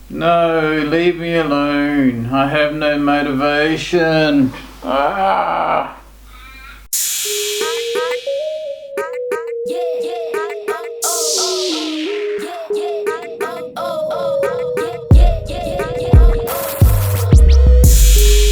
No, leave me alone. I have no motivation. Ah.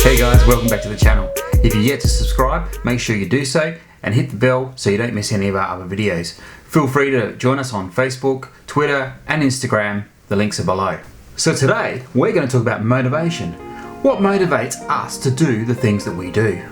Hey guys, welcome back to the channel. If you're yet to subscribe, make sure you do so and hit the bell so you don't miss any of our other videos. Feel free to join us on Facebook, Twitter and Instagram. The links are below. So today, we're going to talk about motivation. What motivates us to do the things that we do?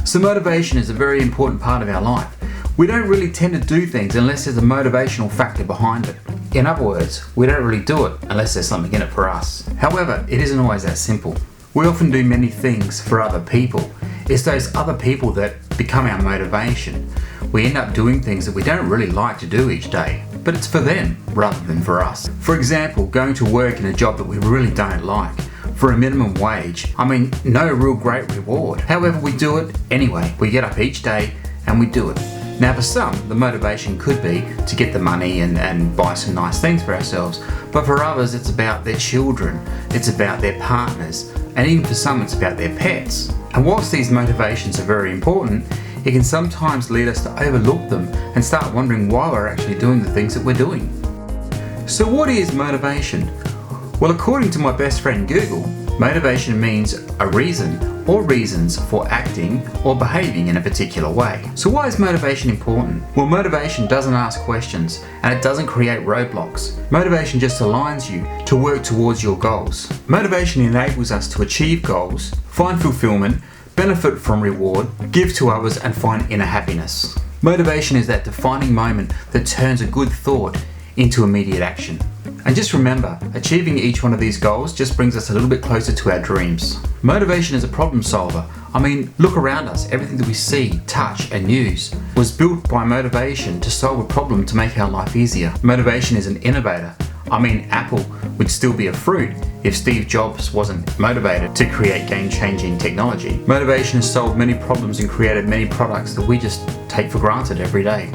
So motivation is a very important part of our life. We don't really tend to do things unless there's a motivational factor behind it. In other words, we don't really do it unless there's something in it for us. However, it isn't always that simple. We often do many things for other people. It's those other people that become our motivation. We end up doing things that we don't really like to do each day, but it's for them rather than for us. For example, going to work in a job that we really don't like. For a minimum wage, no real great reward. However, we do it anyway. We get up each day and we do it. Now for some, the motivation could be to get the money and buy some nice things for ourselves. But for others, it's about their children, it's about their partners, and even for some, it's about their pets. And whilst these motivations are very important, it can sometimes lead us to overlook them and start wondering why we're actually doing the things that we're doing. So what is motivation? Well, according to my best friend Google, motivation means a reason or reasons for acting or behaving in a particular way. So why is motivation important? Well, motivation doesn't ask questions and it doesn't create roadblocks. Motivation just aligns you to work towards your goals. Motivation enables us to achieve goals, find fulfillment, benefit from reward, give to others and find inner happiness. Motivation is that defining moment that turns a good thought into immediate action. And just remember, achieving each one of these goals just brings us a little bit closer to our dreams. Motivation is a problem solver. Look around us. Everything that we see, touch and use was built by motivation to solve a problem to make our life easier. Motivation is an innovator. Apple would still be a fruit if Steve Jobs wasn't motivated to create game-changing technology. Motivation has solved many problems and created many products that we just take for granted every day.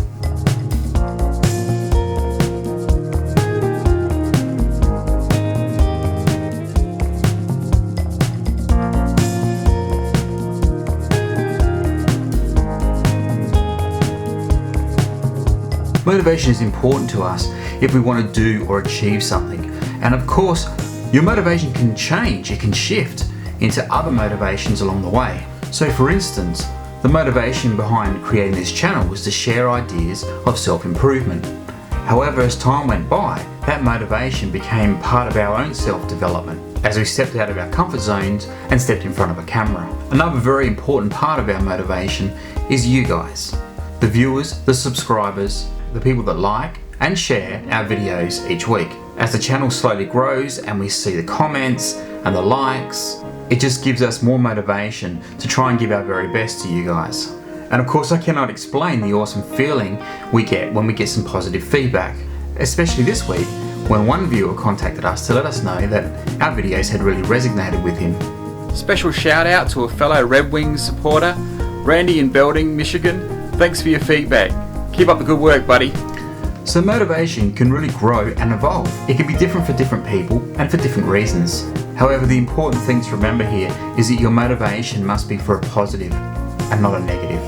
Motivation is important to us if we want to do or achieve something. And of course, your motivation can change, it can shift into other motivations along the way. So for instance, the motivation behind creating this channel was to share ideas of self-improvement. However, as time went by, that motivation became part of our own self-development as we stepped out of our comfort zones and stepped in front of a camera. Another very important part of our motivation is you guys, the viewers, the subscribers, the people that like and share our videos each week. As the channel slowly grows and we see the comments and the likes, it just gives us more motivation to try and give our very best to you guys. And of course, I cannot explain the awesome feeling we get when we get some positive feedback, especially this week when one viewer contacted us to let us know that our videos had really resonated with him. Special shout out to a fellow Red Wings supporter, Randy in Belding, Michigan. Thanks for your feedback. Keep up the good work, buddy. So motivation can really grow and evolve. It can be different for different people and for different reasons. However, the important thing to remember here is that your motivation must be for a positive and not a negative.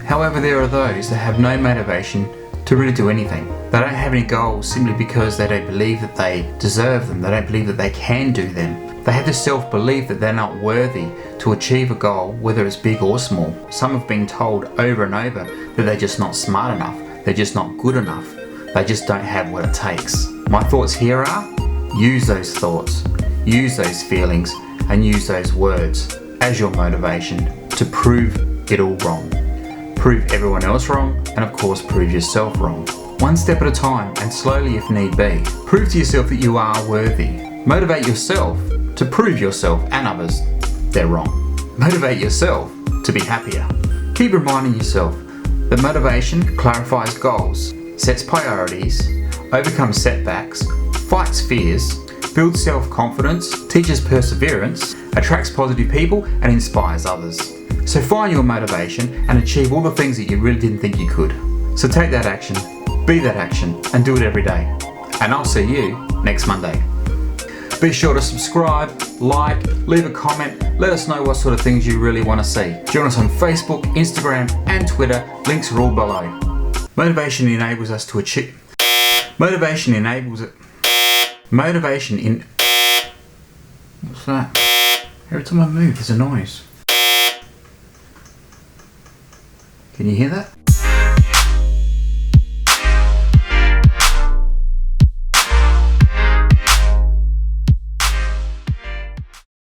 However, there are those that have no motivation to really do anything. They don't have any goals simply because they don't believe that they deserve them. They don't believe that they can do them. They have this self-belief that they're not worthy to achieve a goal, whether it's big or small. Some have been told over and over that they're just not smart enough, they're just not good enough, they just don't have what it takes. My thoughts here are, use those thoughts, use those feelings, and use those words as your motivation to prove it all wrong. Prove everyone else wrong, and of course prove yourself wrong. One step at a time and slowly if need be. Prove to yourself that you are worthy. Motivate yourself to prove yourself and others they're wrong. Motivate yourself to be happier. Keep reminding yourself that motivation clarifies goals, sets priorities, overcomes setbacks, fights fears, builds self-confidence, teaches perseverance, attracts positive people and inspires others. So find your motivation and achieve all the things that you really didn't think you could. So take that action, be that action, and do it every day. And I'll see you next Monday. Be sure to subscribe, like, leave a comment, let us know what sort of things you really want to see. Join us on Facebook, Instagram, and Twitter. Links are all below. Motivation enables us to achieve. Motivation enables it. What's that? Every time I move, there's a noise. Can you hear that?